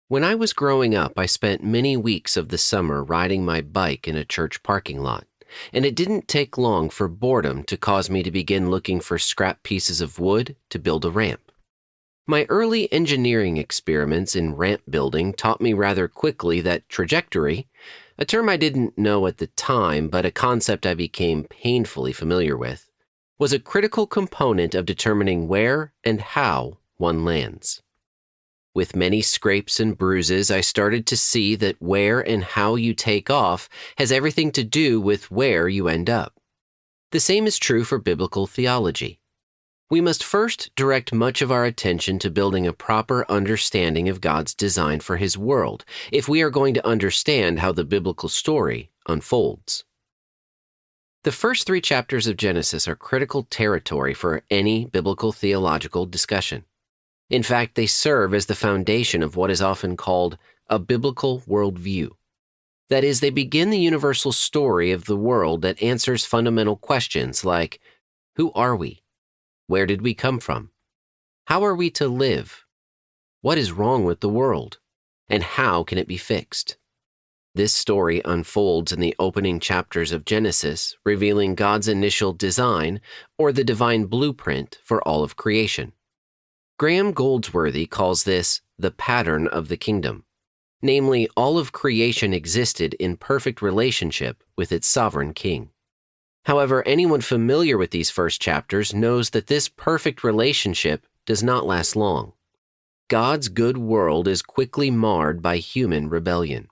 When I was growing up, I spent many weeks of the summer riding my bike in a church parking lot, and it didn't take long for boredom to cause me to begin looking for scrap pieces of wood to build a ramp. My early engineering experiments in ramp building taught me rather quickly that trajectory, a term I didn't know at the time but a concept I became painfully familiar with, was a critical component of determining where and how one lands. With many scrapes and bruises, I started to see that where and how you take off has everything to do with where you end up. The same is true for biblical theology. We must first direct much of our attention to building a proper understanding of God's design for His world, if we are going to understand how the biblical story unfolds. The first 3 chapters of Genesis are critical territory for any biblical theological discussion. In fact, they serve as the foundation of what is often called a biblical worldview. That is, they begin the universal story of the world that answers fundamental questions like, who are we? Where did we come from? How are we to live? What is wrong with the world? And how can it be fixed? This story unfolds in the opening chapters of Genesis, revealing God's initial design, or the divine blueprint for all of creation. Graham Goldsworthy calls this the pattern of the kingdom. Namely, all of creation existed in perfect relationship with its sovereign king. However, anyone familiar with these first chapters knows that this perfect relationship does not last long. God's good world is quickly marred by human rebellion.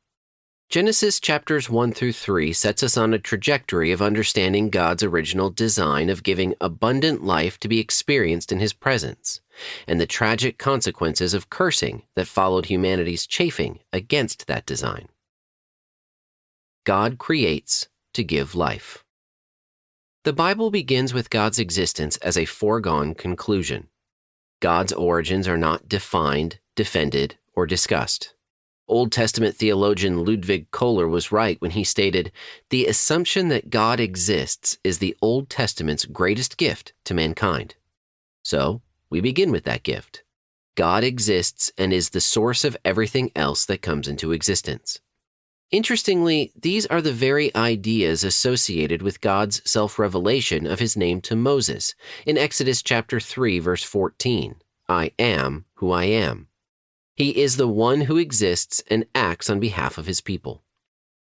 Genesis chapters 1 through 3 sets us on a trajectory of understanding God's original design of giving abundant life to be experienced in His presence, and the tragic consequences of cursing that followed humanity's chafing against that design. God creates to give life. The Bible begins with God's existence as a foregone conclusion. God's origins are not defined, defended, or discussed. Old Testament theologian Ludwig Kohler was right when he stated, "The assumption that God exists is the Old Testament's greatest gift to mankind." So, we begin with that gift. God exists and is the source of everything else that comes into existence. Interestingly, these are the very ideas associated with God's self-revelation of His name to Moses in Exodus chapter 3, verse 14, "I am who I am." He is the one who exists and acts on behalf of His people.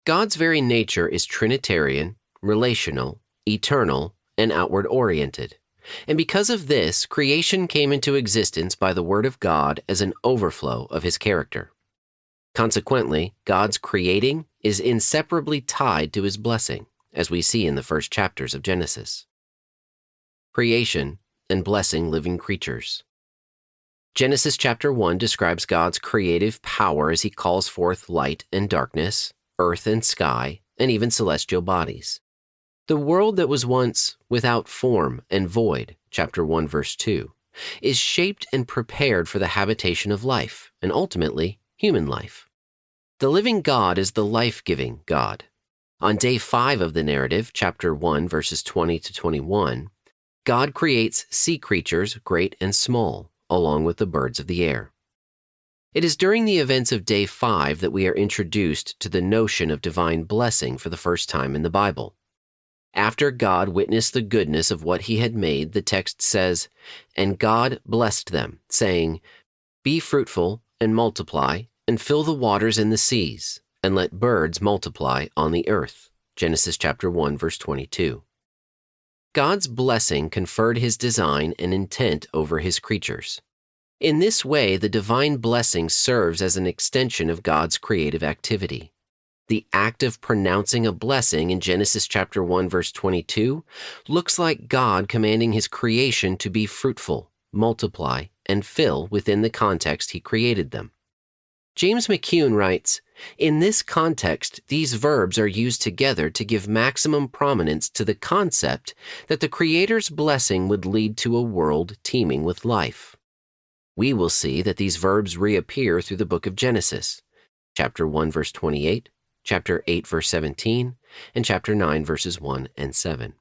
God's very nature is Trinitarian, relational, eternal, and outward-oriented. And because of this, creation came into existence by the Word of God as an overflow of His character. Consequently, God's creating is inseparably tied to His blessing, as we see in the first chapters of Genesis. Creation and blessing living creatures. Genesis chapter 1 describes God's creative power as He calls forth light and darkness, earth and sky, and even celestial bodies. The world that was once without form and void, chapter 1 verse 2, is shaped and prepared for the habitation of life, and ultimately, human life. The living God is the life-giving God. On day 5 of the narrative, chapter 1 verses 20 to 21, God creates sea creatures great and small, along with the birds of the air. It is during the events of day 5 that we are introduced to the notion of divine blessing for the first time in the Bible. After God witnessed the goodness of what He had made, the text says, "And God blessed them, saying, Be fruitful and multiply, and fill the waters in the seas, and let birds multiply on the earth." Genesis chapter 1, verse 22. God's blessing conferred His design and intent over His creatures. In this way, the divine blessing serves as an extension of God's creative activity. The act of pronouncing a blessing in Genesis chapter 1, verse 22 looks like God commanding His creation to be fruitful, multiply, and fill within the context He created them. James McCune writes, "In this context, these verbs are used together to give maximum prominence to the concept that the Creator's blessing would lead to a world teeming with life." We will see that these verbs reappear through the book of Genesis, chapter 1, verse 28, chapter 8, verse 17, and chapter 9, verses 1 and 7,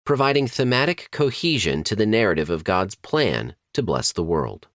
providing thematic cohesion to the narrative of God's plan to bless the world.